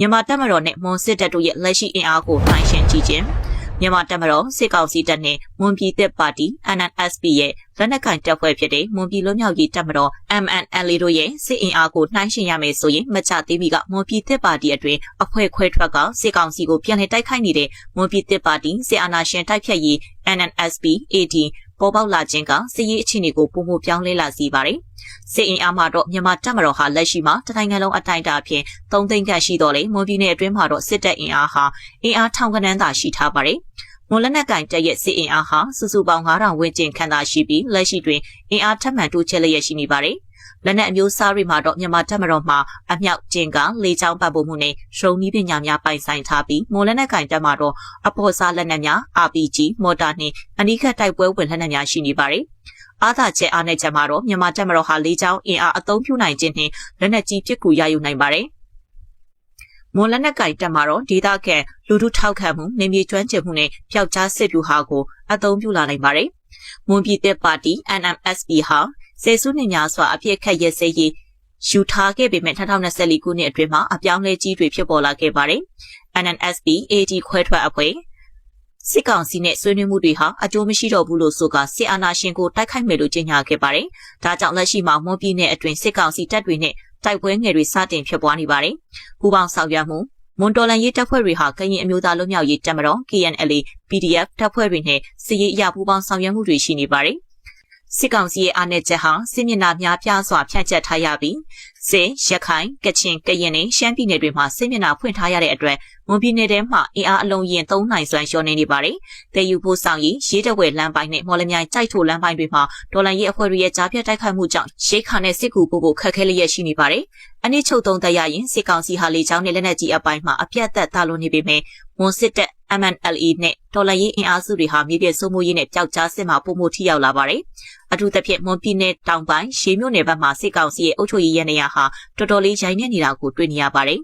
မြန်မာတပ်မတော်နဲ့မွန်စစ်တပ်တို့ရဲ့လက်ရှိအင်အားကိုနှိုင်းယှဉ်ကြည့်ခြင်းမြန်မာတပ်မတော်စစ်ကောင်စီတပ်နဲ့မွန်ပြည်သက်ပါတီ NNSP ရဲ့လက်နက်ကိုင်တပ်ဖွဲ့ဖြစ်တဲ့မွန်ပြည်လွတ်မြောက်ရေးတပ်မတော် MNLA တို့ရဲ့စစ်အင်အားကိုနှိုင်းယှဉ်ရမယ်ဆိုရင်မချသေးမီကမွန်ပြည်သက်ပါတီအတွင်းအဖွဲ့ခွဲထွက်ကစစ်ကောင်စီကိုပြန်လည်တိုက်ခိုက်နေတဲ့မွန်ပြည်သက်ပါတီစစ်အာဏာရှင်တိုက်ဖြတ်ရေး NNSP AD ပေါ်ပေါက်လာခြင်းကစစ်ရေးအခြေအနေကိုပုံမပြောင်းလဲလာစေပါတယ်။စစ်အင်အားမှာတော့မြန်မာတပ်မတော်ဟာလက်ရှိမှာတိုင်းနိုင်ငံလုံးအတိုင်းအတာအဖြစ်3သိန်းခန့်ရှိတော့လေမွန်ပြည်နယ်အတွင်းမှာတော့စစ်တပ်အင်အားဟာအင်အားထောင်ကနန်းသာရှိထားပါတယ်။မွန်လက်နက်ကိုင်တပ်ရဲ့စစ်အင်အားဟာစုစုပေါင်း9000ဝန်းကျင်ခန့်သာရှိပြီးလက်ရှိတွင်အင်အားထပ်မံတိုးချဲ့လျက်ရှိနေပါတယ်။လက်နက်အမျိုးအစားတွေမှာတော့မြန်မာတပ်မတော်မှာအမြောက်ကျင်ကလေကြောင်းပတ်ဖို့မှုနဲ့ရုံနည်းပညာများပိုင်ဆိုင်ထားပြီးမွန်လက်နက်ကိုင်တပ်မှာတော့အပေါ်စားလက်နက်များ RPG မော်တာနှင့်အနီးကပ်တိုက်ပွဲဝင်လက်နက်များရှိနေပါတယ်။အားသာချက်အားနဲ့ချက်မှာတော့မြန်မာတပ်မတော်ဟာလေကြောင်းအင်အားအသုံးပြုနိုင်ခြင်းနှင့်လက်နက်ကြီးပစ်ကူရယူနိုင်ပါတယ်။မွန်လက်နက်ကိုင်တပ်မှာတော့ဒေသခံလူထုထောက်ခံမှုနေမြေကျွမ်းကျင်မှုနဲ့ပျောက်ကြားစစ်ဗျူဟာကိုအသုံးပြုလာနိုင်ပါတယ်။မွန်ပြည်သက်ပါတီ NMSP ဟာဆယ်စုနှစ်များစွာအပြည့်ခတ်ရဲစဲရေးယူထားခဲ့ပေမဲ့2024ခုနှစ်အတွင်းမှာအပြောင်းလဲကြီးတွေဖြစ်ပေါ်လာခဲ့ပါတယ်။ NNSP AD ခွဲထွက်အဖွဲ့စစ်ကောင်စီနဲ့ဆွေးနွေးမှုတွေဟာအကျိုးမရှိတော့ဘူးလို့ဆိုကစစ်အာဏာရှင်ကိုတိုက်ခိုက်မယ်လို့ကြေညာခဲ့ပါတယ်။ဒါကြောင့်လက်ရှိမှာမွန်ပြည်နယ်အတွင်းစစ်ကောင်စီတပ်တွေနဲ့တိုက်ပွဲငယ်တွေစတင်ဖြစ်ပွားနေပါတယ်။ပူးပေါင်းဆောင်ရွက်မှုမွန်တော်လန်ရေးတပ်ဖွဲ့တွေဟာကရင်အမျိုးသားလွတ်မြောက်ရေးတပ်မတော် KNLA PDF တပ်ဖွဲ့တွေနဲ့စစ်ရေးအရာပူးပေါင်းဆောင်ရွက်မှုတွေရှိနေပါတယ်။စစ်ကောင်စီရဲ့အားနည်းချက်ဟာစစ်မျက်နှာများပြားစွာဖြန့်ကျက်ထားရပြီးစစ်ရခိုင်ကချင်ကရင်နဲ့ရှမ်းပြည်နယ်တွေမှာစစ်မျက်နှာဖွင့်ထားရတဲ့အတွက်မွန်ပြည်နယ်ထဲမှာအင်အားအလုံးရင်သုံးနိုင်စွမ်းလျှော့နေနေပါတယ်။တည်ယူဖို့ဆောင်ရေးရေးတဝဲလမ်းပိုင်းနဲ့မော်လမြိုင်ကြိုက်ထိုလမ်းပိုင်းတွေမှာဒေါ်လာရေးအဖွဲ့တွေရဲ့ကြားပြတ်တိုက်ခိုက်မှုကြောင့်ရိတ်ခါနဲ့စစ်ကူပို့ခက်ခဲလျက်ရှိနေပါတယ်။အနည်းချုပ်သုံးသက်ရရင်စစ်ကောင်စီဟာလေကြောင်းနဲ့လက်နက်ကြီးအပိုင်းမှာအပြတ်သက်သာလွန်နေပေမဲ့မွန်စစ်တပ် MNLA နဲ့ဒေါ်လာရေးအင်အားစုတွေဟာမြေပြည့်စိုးမိုးရေးနဲ့ပျောက်ကြားစစ်မှာပုံမှုထိရောက်လာပါတယ်။အထူးသဖြင့်မွန်ပြည်နယ်တောင်ပိုင်းရှေးမြို့နယ်ဘက်မှာစစ်ကောင်စီရဲ့အုပ်ချုပ်ရေးရန်နေရာဟာတော်တော်လေးရိုင်းနေနေတာကိုတွေ့နေရပါတယ်